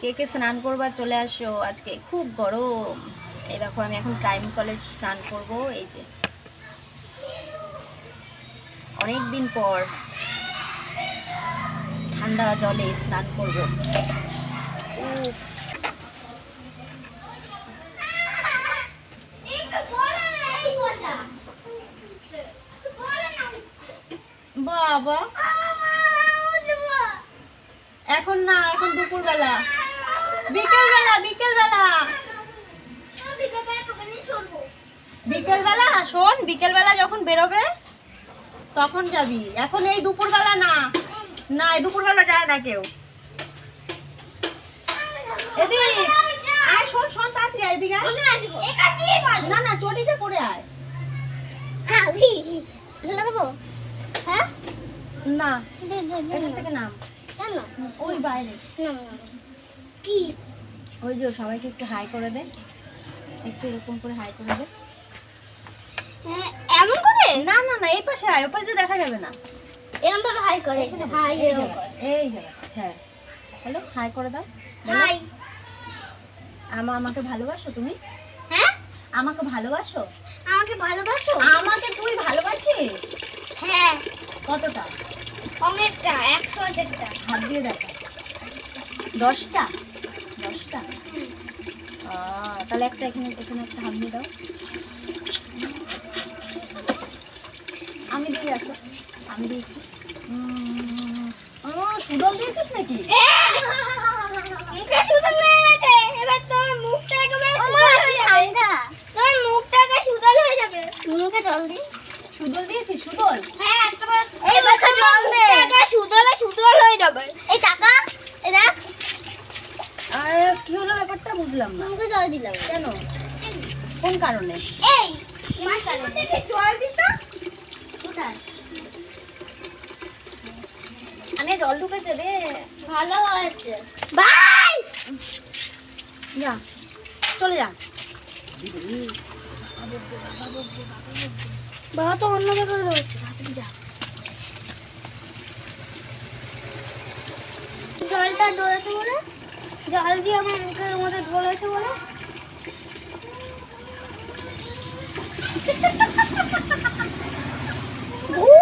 কে কে স্নান করবার চলে আসো, আজকে খুব গরম। এই দেখো আমি এখন প্রাইম কলেজ স্নান করব। এই যে অনেক দিন পর ঠান্ডা জলে স্নান করব। উফ, বাবা এখন না, এখন দুপুরবেলা, বিকেলবেলা বিকেলবেলা বিকেলবেলা শোন, বিকেলবেলা যখন বেরোবে তখন যাবি, এখন এই দুপুরবেলা না। না, এই দুপুরবেলা যায় না কেউ। এদিকে আয়, শোন শোন, তাড়াতাড়ি আয়, এদিকে আয়। না না, চটিটা পরে আয়। হ্যাঁ না, এখান থেকে নাম। কেন ওই বাইরে কি ওই যে সবাইকে একটু হাই করে দে, একটু এরকম করে হাই করে দে। এমন করে? না না না, এই পাশে আয়, ওই পাশে দেখা যাবে না। এরকম ভাবে হাই করে? হাই এই জায়গায়, এই জায়গায়, হ্যাঁ। হ্যালো, হাই করে দাও। হাই। আমাকে ভালোবাসো তুমি? হ্যাঁ, আমাকে ভালোবাসো? আমাকে ভালোবাসো? আমাকে তুই ভালোবাসিস? হ্যাঁ। কতটা? অনেকটা, 100টা। হাত দিয়ে দেখা। 10টা? 10টা? তাহলে একটা এখানে এখানে একটা হাত দিয়ে দাও। আমি দিয়ে আসো, আমি দিই একটু। সুদল দিয়েছিস নাকি? মুখে সুদল হয়ে গেছে। এবার তোর মুখটা একেবারে সুদল হয়ে যাবে। তোর মুখটা একেবারে সুদল হয়ে যাবে। মুখে জল দি। সুদল দিয়েছিস? সুদল? হ্যাঁ, তোর এই মুখে জল দে। একেবারে সুদলে সুদল হয়ে যাবে। এই টাকা, এই দেখ। আর কি হলো ব্যাপারটা বুঝলাম না। মুখে জল দিলাম। কেন? কোন কারণে? এই মাথার মধ্যে জল দিত। কোথায়? আনে জল ঢুকেছে রে। ভালো হয়েছে। বাই। যা, চলে যা। বাবা তো অন্য জায়গায় রয়েছে, তাড়াতাড়ি যা। জলটা ধরেছে বলে, জল দিয়ে আমার মুখের মধ্যে ধরেছে বলে। ভূত।